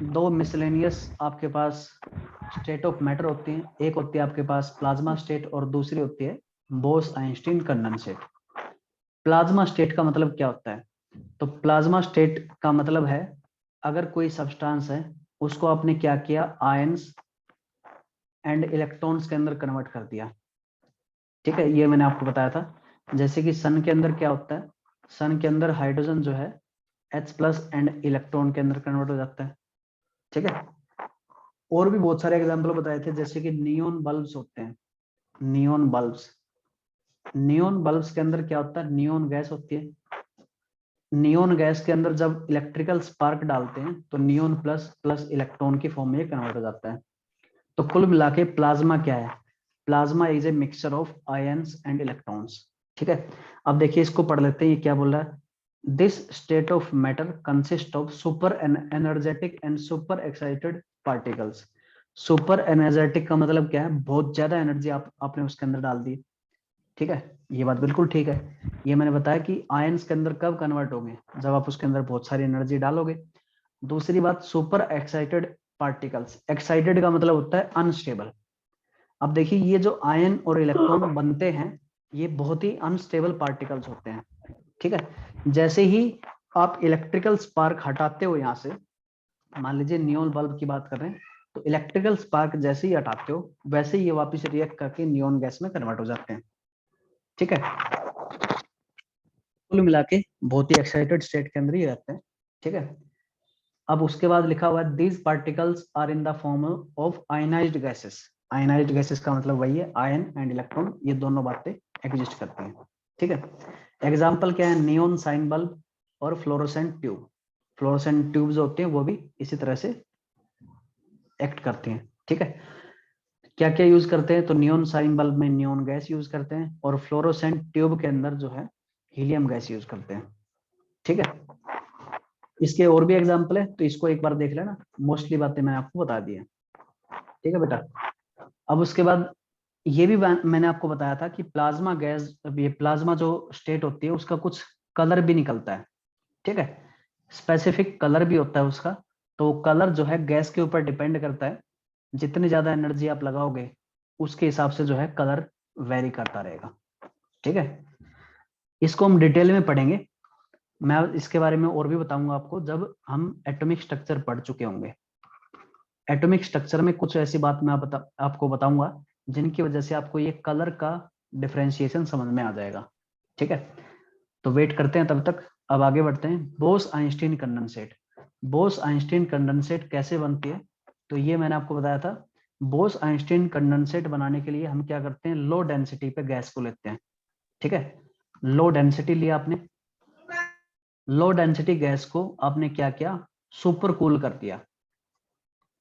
2 मिसलेनियस आपके पास स्टेट ऑफ मैटर होती हैं, एक होती है आपके पास प्लाज्मा स्टेट और दूसरी होती है Bose Einstein condensate. Plasma state का मतलब क्या होता है, तो प्लाज्मा स्टेट का मतलब है अगर कोई सब्सटेंस है उसको आपने क्या किया, आयंस एंड इलेक्ट्रॉन्स के अंदर कन्वर्ट कर दिया, ठीक है। ये मैंने आपको बताया था, जैसे कि सन के अंदर क्या होता है, सन के अंदर हाइड्रोजन जो है H+ एंड इलेक्ट्रॉन के अंदर कन्वर्ट हो जाता है, ठीक है। और भी बहुत सारे एग्जांपल बताए थे, जैसे कि नियॉन बल्ब्स होते हैं, नियॉन बल्ब्स, नियॉन बल्ब्स के अंदर क्या होता है, नियॉन गैस होती है, नियॉन गैस के अंदर जब इलेक्ट्रिकल स्पार्क डालते हैं तो नियॉन प्लस प्लस इलेक्ट्रॉन की फॉर्म में कन्वर्ट हो जाता है। तो कुल मिला के प्लाज्मा क्या है, plasma is a mixture of ions and electrons, ठीक है। अब देखिए इसको पढ़ लेते हैं, ये क्या बोल रहा है, this state of matter consist of super energetic and super excited particles. Super energetic का मतलब क्या है, बहुत ज्यादा एनर्जी आपने उसके अंदर डाल दी, ठीक है, ये बात बिल्कुल ठीक है। ये मैंने बताया कि आयंस के अंदर कब कन्वर्ट होंगे, जब आप उसके अंदर बहुत सारी एनर्जी डालोगे। दूसरी बात, सुपर एक्साइटेड पार्टिकल्स, एक्साइटेड का मतलब होता है अनस्टेबल। अब देखिए ये जो आयन और इलेक्ट्रॉन बनते हैं ये बहुत ही अनस्टेबल पार्टिकल्स होते हैं, ठीक है। जैसे ही आप इलेक्ट्रिकल स्पार्क हटाते हो यहाँ से, मान लीजिए नियॉन बल्ब की बात कर रहे हैं, तो इलेक्ट्रिकल स्पार्क जैसे ही हटाते हो वैसे ही ये वापस रिएक्ट करके नियॉन गैस में कन्वर्ट हो जाते हैं, ठीक है। कुल मिला के बहुत ही एक्साइटेड स्टेट के अंदर ही रहते हैं, ठीक है। अब उसके बाद लिखा हुआ है these particles are in the form of ionised gases. Ionised gases का मतलब वही है, आयन एंड इलेक्ट्रॉन, ये दोनों बातें एग्जिस्ट करती हैं, ठीक है। एग्जाम्पल क्या है, नियॉन साइन बल्ब और फ्लोरोसेंट ट्यूब। फ्लोरोसेंट ट्यूब जो होते हैं वो भी इसी तरह से एक्ट करती हैं, ठीक है। क्या क्या यूज करते हैं, तो नियॉन साइन बल्ब में नियॉन गैस यूज करते हैं और फ्लोरोसेंट ट्यूब के अंदर जो है हीलियम गैस यूज करते हैं, ठीक है। इसके और भी एग्जाम्पल है, तो इसको एक बार देख लेना, मोस्टली बातें मैंने आपको बता दी है, ठीक है बेटा। अब उसके बाद ये भी मैंने आपको बताया था कि प्लाज्मा गैस, ये प्लाज्मा जो स्टेट होती है उसका कुछ कलर भी निकलता है, ठीक है, स्पेसिफिक कलर भी होता है उसका। तो कलर जो है गैस के ऊपर डिपेंड करता है, जितनी ज्यादा एनर्जी आप लगाओगे उसके हिसाब से जो है कलर वेरी करता रहेगा, ठीक है। इसको हम डिटेल में पढ़ेंगे, मैं इसके बारे में और भी बताऊंगा आपको जब हम एटॉमिक स्ट्रक्चर पढ़ चुके होंगे। एटॉमिक स्ट्रक्चर में कुछ ऐसी बात मैं आपको बताऊंगा जिनकी वजह से आपको ये कलर का डिफरेंशिएशन समझ में आ जाएगा, ठीक है। तो वेट करते हैं तब तक, अब आगे बढ़ते हैं। Bose Einstein condensate. Bose Einstein condensate कैसे बनती है, तो ये मैंने आपको बताया था। बोस आइंस्टीन कंडेंसेट बनाने के लिए हम क्या करते हैं, लो डेंसिटी पे गैस को लेते हैं, ठीक है। लो डेंसिटी लिया आपने, लो डेंसिटी गैस को आपने क्या किया, सुपर कूल कर दिया,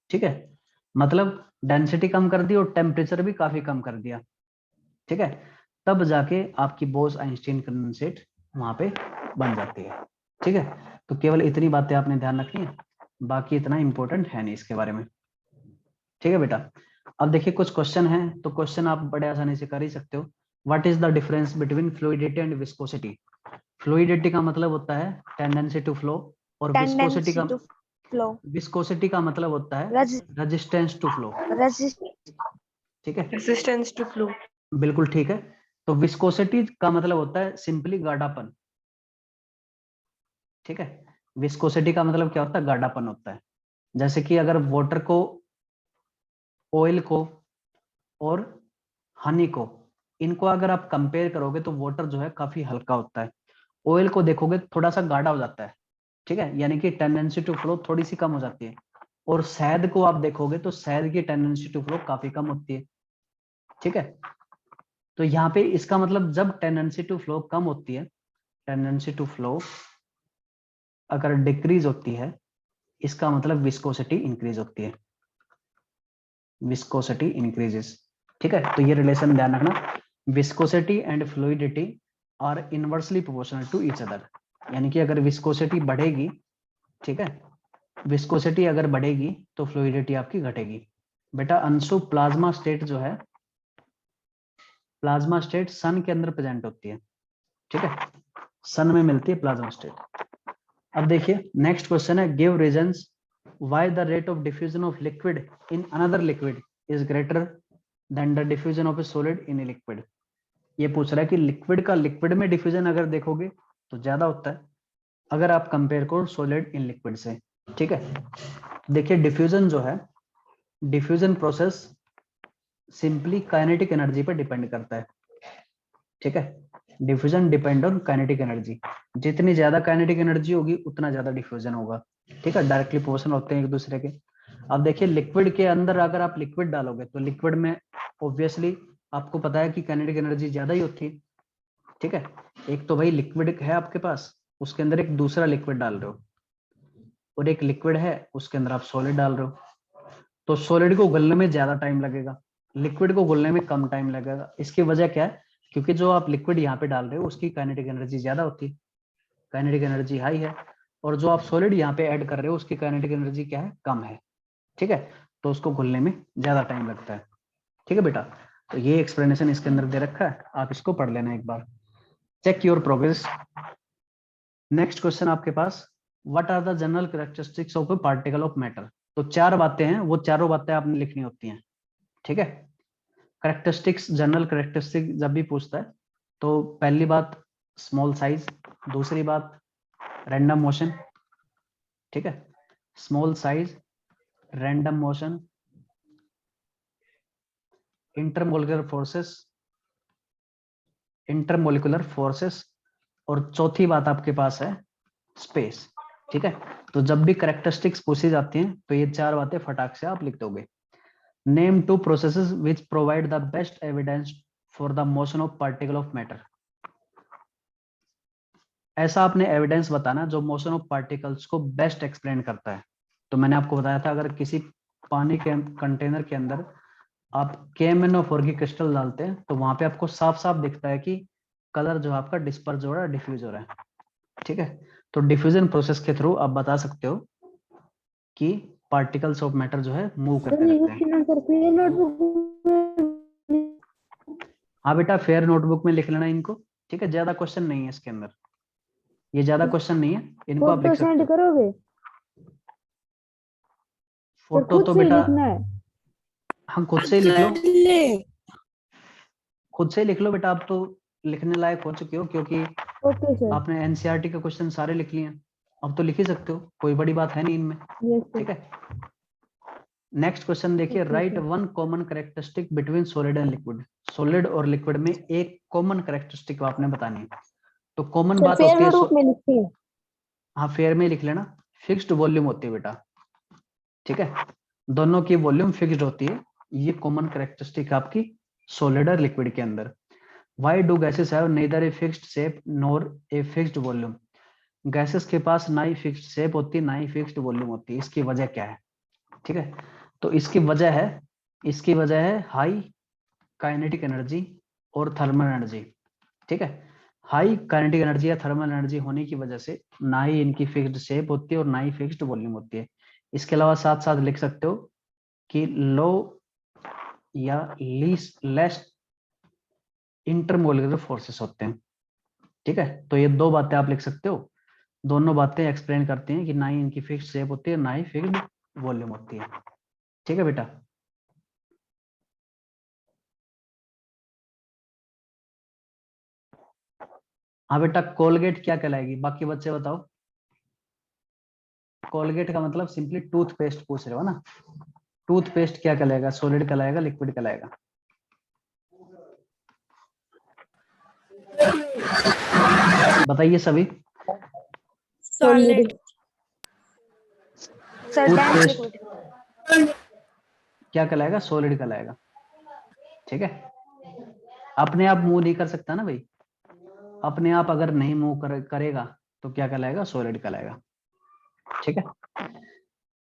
ठीक है। मतलब डेंसिटी कम कर दी और टेम्परेचर भी काफी कम कर दिया, ठीक है। तब जाके आपकी बोस आइंस्टीन कंडेंसेट वहां पे बन जाती है, ठीक है। तो केवल इतनी बातें आपने ध्यान रखनी है, बाकी इतना इंपॉर्टेंट है नहीं इसके बारे में, ठीक है बेटा। अब देखिए कुछ क्वेश्चन है, तो क्वेश्चन आप बड़े आसानी से कर ही सकते हो। What is the difference between fluidity and viscosity. Fluidity का मतलब होता है टेंडेंसी टू फ्लो, और विस्कोसिटी Tendency का, to flow. विस्कोसिटी का मतलब होता है रेजिस्टेंस टू फ्लो, Resist. ठीक है। Resistance to flow. बिल्कुल ठीक है। तो विस्कोसिटी का मतलब होता है सिंपली गाढ़ापन, ठीक है। विस्कोसिटी का मतलब क्या होता है, गाढ़ापन होता है। जैसे कि अगर वाटर को, ऑयल को और हनी को, इनको अगर आप कंपेयर करोगे तो वाटर जो है काफी हल्का होता है, ऑयल को देखोगे थोड़ा सा गाढ़ा हो जाता है, ठीक है, यानी कि टेंडेंसी टू फ्लो थोड़ी सी कम हो जाती है। और शहद को आप देखोगे तो शहद की टेंडेंसी टू फ्लो काफी कम होती है, ठीक है। तो यहाँ पे इसका मतलब जब टेंडेंसी टू फ्लो कम होती है, टेंडेंसी टू फ्लो अगर डिक्रीज होती है, इसका मतलब विस्कोसिटी इंक्रीज होती है, विस्कोसिटी इंक्रीजेस, ठीक है। तो ये रिलेशन ध्यान रखना, viscosity and fluidity are inversely proportional to each other. यानी कि अगर विस्कोसिटी बढ़ेगी, ठीक है, विस्कोसिटी अगर बढ़ेगी तो फ्लूइडिटी आपकी घटेगी। बेटा अंशु, प्लाज्मा स्टेट जो है, प्लाज्मा स्टेट सन के अंदर प्रेजेंट होती है, ठीक है, सन में मिलती है प्लाज्मा स्टेट। अब देखिए नेक्स्ट क्वेश्चन है, give reasons why the rate of diffusion of liquid in another liquid is greater than the diffusion of A solid in a liquid. ये पूछ रहा है कि लिक्विड का लिक्विड में डिफ्यूजन अगर देखोगे तो ज्यादा होता है अगर आप कंपेयर करो सॉलिड इन लिक्विड से, ठीक है। देखिए डिफ्यूजन जो है, diffusion process simply kinetic energy पर डिपेंड करता है, ठीक है। Diffusion depend on kinetic energy, जितनी ज्यादा काइनेटिक एनर्जी होगी उतना ज्यादा डिफ्यूजन होगा, ठीक है, डायरेक्टली प्रोपोर्शनल होते हैं एक दूसरे के। अब देखिए लिक्विड के अंदर अगर आप लिक्विड डालोगे तो लिक्विड में ऑब्वियसली आपको पता है कि काइनेटिक एनर्जी ज्यादा ही होती है, ठीक है। एक तो भाई लिक्विड है आपके पास, उसके अंदर एक दूसरा लिक्विड डाल रहे हो, और एक लिक्विड है उसके अंदर आप सॉलिड डाल रहे हो, तो सॉलिड को गलने में ज्यादा टाइम लगेगा, लिक्विड को घुलने में कम टाइम लगेगा। इसकी वजह क्या है, क्योंकि जो आप लिक्विड यहाँ पे डाल रहे हो उसकी काइनेटिक एनर्जी ज्यादा होती है, काइनेटिक एनर्जी हाई है, और जो आप सॉलिड यहाँ पे ऐड कर रहे हो उसकी काइनेटिक एनर्जी क्या है, कम है, ठीक है। तो उसको घुलने में ज्यादा टाइम लगता है, ठीक है बेटा। तो ये एक्सप्लेनेशन इसके अंदर दे रखा है, आप इसको पढ़ लेना एक बार, check your progress. Next question आपके पास, what are the general characteristics of a particle of matter. तो चार बातें हैं, वो चारों बातें आपने लिखनी होती हैं, ठीक है। कैरेक्टरिस्टिक्स, जनरल कैरेक्टरिस्टिक जब भी पूछता है तो पहली बात स्मॉल साइज, दूसरी बात रैंडम मोशन, ठीक है, small size, random motion, intermolecular forces, intermolecular forces, और चौथी बात आपके पास है स्पेस, ठीक है। तो जब भी कैरेक्टरिस्टिक्स पूछी जाती हैं तो ये चार बातें फटाक से आप लिख दोगे। Name two processes which provide the best evidence for the motion of particle of matter. ऐसा आपने एविडेंस बताना जो मोशन ऑफ पार्टिकल्स को बेस्ट एक्सप्लेन करता है। तो मैंने आपको बताया था अगर किसी पानी के कंटेनर के अंदर आप KMnO4 की क्रिस्टल डालते हैं तो वहां पे आपको साफ साफ दिखता है कि कलर जो आपका डिस्पर्स हो रहा है, डिफ्यूज हो रहा है। ठीक है, तो डिफ्यूजन प्रोसेस के थ्रू आप बता सकते हो कि पार्टिकल्स ऑफ मैटर जो है मूव करते रहते हैं। सर क्लियर नोटबुक हाँ बेटा, फेयर नोटबुक में लिख लेना इनको। ठीक है, ज्यादा क्वेश्चन नहीं है इसके अंदर, ये ज्यादा क्वेश्चन नहीं है, इनको आप फोटो लिख सकते सेंड हो। करोगे? सर फोटो खुद तो से ही बेटा लिखना है। हम खुद से ही लिख लो, खुद से ही लिख लो बेटा। आप तो लिखने लायक हो चुके हो क्योंकि ओके सर। आपने एनसीईआरटी का क्वेश्चन सारे लिख लिए हैं, अब तो लिख ही सकते हो, कोई बड़ी बात है नहीं इनमें। Yes sir. ठीक है, नेक्स्ट क्वेश्चन देखिए, Okay, right sir. One common characteristic between solid and liquid. Solid और लिक्विड में एक कॉमन कैरेक्टरिस्टिक आपने बतानी है। तो कॉमन बात होती है में लिखते हैं। हाँ फेयर में लिख लेना, फिक्स्ड वॉल्यूम होती है बेटा। ठीक है, दोनों की वॉल्यूम फिक्स्ड होती है, ये कॉमन कैरेक्टरिस्टिक आपकी सॉलिड और लिक्विड के अंदर। Why do gases have neither a fixed shape nor a fixed volume. Gases के पास ना ही फिक्स्ड शेप होती है ना ही फिक्स्ड वॉल्यूम होती है, इसकी वजह क्या है? ठीक है, तो इसकी वजह है हाई काइनेटिक एनर्जी और थर्मल एनर्जी। ठीक है, हाई काइनेटिक एनर्जी या थर्मल एनर्जी होने की वजह से ना ही इनकी फिक्स्ड शेप होती है और ना ही फिक्स्ड वॉल्यूम होती है। इसके अलावा साथ साथ लिख सकते हो कि लो या लेस इंटरमोलिकुलर फोर्सेस होते हैं। ठीक है, तो ये दो बातें आप लिख सकते हो, दोनों बातें एक्सप्लेन करती हैं कि ना ही इनकी फिक्स्ड शेप होती है ना ही फिक्स्ड वॉल्यूम होती है। ठीक है बेटा, हाँ बेटा, कोलगेट क्या कहलाएगी? बाकी बच्चे बताओ। कोलगेट का मतलब सिंपली टूथपेस्ट पूछ रहे हो ना? टूथपेस्ट क्या कहलाएगा? सॉलिड कहलाएगा, लिक्विड कहलाएगा? बताइए सभी। Solid. Sir dense toothpaste liquid. क्या कहलाएगा? सॉलिड कहलाएगा। ठीक है, अपने आप मूव नहीं कर सकता ना भाई, अपने आप अगर नहीं मूव करेगा तो क्या कहलाएगा? सॉलिड कहलाएगा। ठीक है,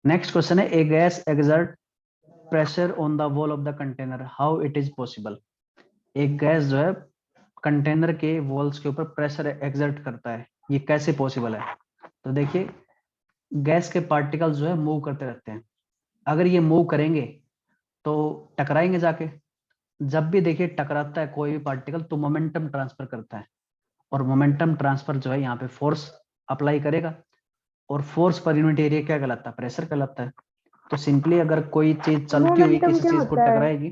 नेक्स्ट क्वेश्चन है, a gas exert pressure on the wall of the container, how it is possible. एक गैस जो है कंटेनर के वॉल्स के ऊपर प्रेशर एक्सर्ट करता है, ये कैसे पॉसिबल है? तो देखिए, गैस के पार्टिकल्स जो है मूव करते रहते हैं, अगर ये मूव करेंगे तो टकराएंगे जाके। जब भी देखिए टकराता है कोई भी पार्टिकल तो मोमेंटम ट्रांसफर करता है, और मोमेंटम ट्रांसफर जो है यहाँ पे फोर्स अप्लाई करेगा, और फोर्स पर यूनिट एरिया क्या कहलाता है? प्रेशर कहलाता है। तो सिंपली अगर कोई चीज चलती हुई मोमेंटम किसी क्या चीज को होता है? टकराएगी